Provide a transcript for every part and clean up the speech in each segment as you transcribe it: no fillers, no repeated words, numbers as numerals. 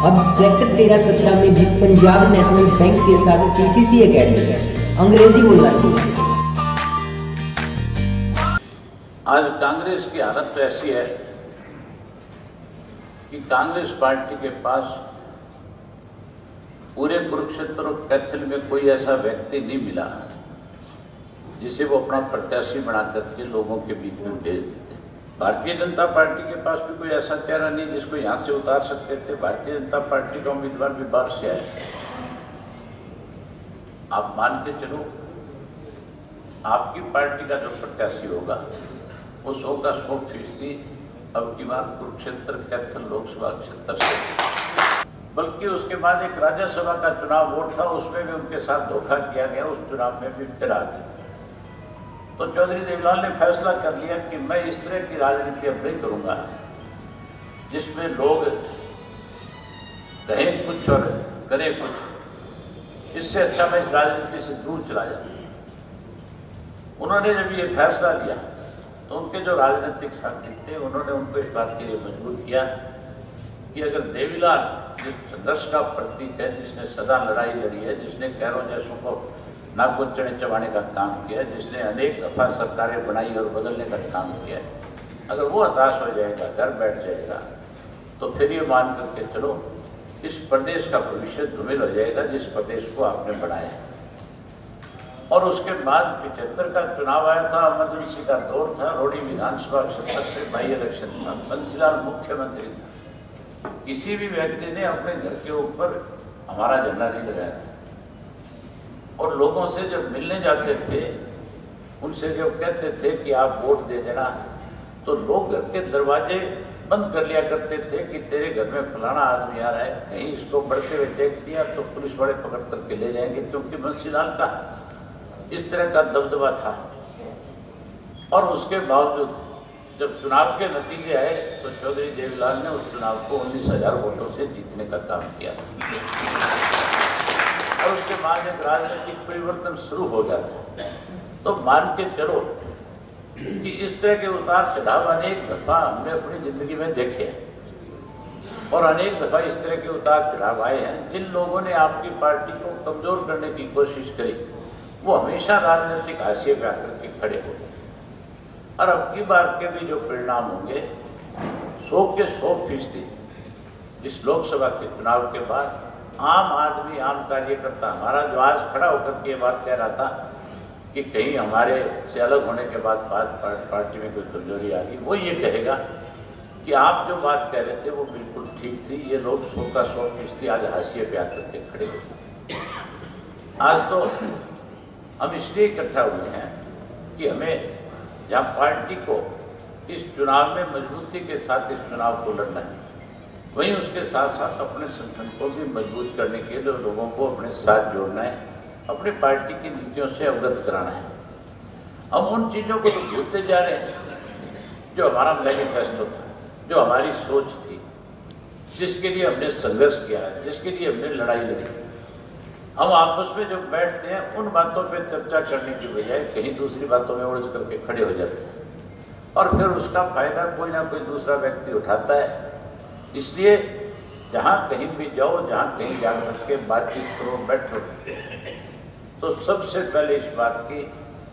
अब सेक्टर 13-17 में भी पंजाब नेशनल बैंक के साथ पीसीसी एकेडमी अंग्रेजी बोलना सीखा। आज कांग्रेस की हालत तो ऐसी है कि कांग्रेस पार्टी के पास पूरे कुरुक्षेत्र और कैथल में कोई ऐसा व्यक्ति नहीं मिला जिसे वो अपना प्रत्याशी बना करके लोगों के बीच में भेज देते। भारतीय जनता पार्टी के पास भी कोई ऐसा चेहरा नहीं जिसको यहाँ से उतार सकते थे। भारतीय जनता पार्टी का उम्मीदवार भी बाहर से आए। आप मान के चलो, आपकी पार्टी का जो प्रत्याशी होगा वो 100 का 100% अब की बार कुरुक्षेत्र कैथल लोकसभा क्षेत्र से, बल्कि उसके बाद एक राज्यसभा का चुनाव वोट था, उसमें भी उनके साथ धोखा किया गया। उस चुनाव में भी फिर आ गए। तो चौधरी देवीलाल ने फैसला कर लिया कि मैं इस तरह की राजनीति अब नहीं करूंगा जिसमें लोग कहें कुछ और करें कुछ। इससे अच्छा मैं इस राजनीति से दूर चला जाता। उन्होंने जब ये फैसला लिया तो उनके जो राजनीतिक साथी थे उन्होंने उनको इस बात के लिए मजबूर किया कि अगर देवीलाल जिस संघर्ष का प्रतीक है, जिसने सदा लड़ाई लड़ी है, जिसने गैरों जैसों को नाखून चढ़े चबाने का काम किया, जिसने अनेक दफा सरकारें बनाई और बदलने का काम किया, अगर वो हताश हो जाएगा, घर बैठ जाएगा, तो फिर ये मान करके चलो इस प्रदेश का भविष्य धूमिल हो जाएगा जिस प्रदेश को आपने बनाया। और उसके बाद 75 का चुनाव आया था, इमरजेंसी का दौर था, रोडी विधानसभा क्षेत्र से बाई इलेक्शन था, बंसीलाल मुख्यमंत्री था। किसी भी व्यक्ति ने अपने घर के ऊपर हमारा झंडा नहीं लगाया था। और लोगों से जब मिलने जाते थे, उनसे जब कहते थे कि आप वोट दे देना, तो लोग घर के दरवाजे बंद कर लिया करते थे कि तेरे घर में फलाना आदमी आ रहा है, कहीं इसको बढ़ते हुए देख लिया तो पुलिस वाले पकड़ करके ले जाएंगे, क्योंकि बंसीलाल का इस तरह का दबदबा था। और उसके बावजूद जब चुनाव के नतीजे आए तो चौधरी देवीलाल ने उस चुनाव को 19,000 वोटों से जीतने का काम किया। और उसके बाद एक राजनीतिक परिवर्तन शुरू हो जाता। तो मान के चलो कि इस तरह के उतार चढ़ाव अनेक दफा हमने अपनी जिंदगी में देखे और अनेक दफा इस तरह के उतार चढ़ाव आए हैं। जिन लोगों ने आपकी पार्टी को कमजोर करने की कोशिश करी वो हमेशा राजनीतिक हाशिए पे आकर के खड़े हो गए। और अब की बार के भी जो परिणाम होंगे 100 के 100% इस लोकसभा के चुनाव के बाद आम आदमी, आम कार्यकर्ता, हमारा जो आज खड़ा होकर के बात कह रहा था कि कहीं हमारे से अलग होने के बाद पार्टी में कोई कमजोरी आ गई, वो ये कहेगा कि आप जो बात कह रहे थे वो बिल्कुल ठीक थी। ये लोग 100 का 100% आज हाशिए पे आकर के खड़े हो। आज तो हम इसलिए इकट्ठा हुए हैं कि हमें जहाँ पार्टी को इस चुनाव में मजबूती के साथ इस चुनाव को लड़ना है, वहीं उसके साथ साथ अपने संगठन को भी मजबूत करने के लिए लोगों को अपने साथ जोड़ना है, अपनी पार्टी की नीतियों से अवगत कराना है। हम उन चीज़ों को तो भूलते जा रहे हैं जो हमारा मैनिफेस्टो था, जो हमारी सोच थी, जिसके लिए हमने संघर्ष किया है, जिसके लिए हमने लड़ाई लड़ी। हम आपस में जब बैठते हैं उन बातों पे चर्चा करने की बजाय कहीं दूसरी बातों में उलझ करके खड़े हो जाते हैं और फिर उसका फायदा कोई ना कोई दूसरा व्यक्ति उठाता है। इसलिए जहाँ कहीं भी जाओ, जहाँ कहीं जा करके बातचीत करो, बैठो, तो सबसे पहले इस बात की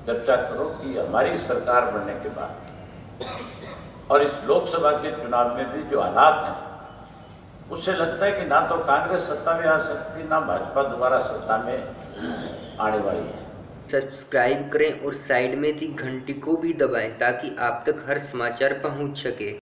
चर्चा करो कि हमारी सरकार बनने के बाद और इस लोकसभा के चुनाव में भी जो हालात हैं, उससे लगता है कि ना तो कांग्रेस सत्ता में आ सकती, ना भाजपा दोबारा सत्ता में आने वाली है। सब्सक्राइब करें और साइड में दी घंटी को भी दबाएं ताकि आप तक हर समाचार पहुंच सके।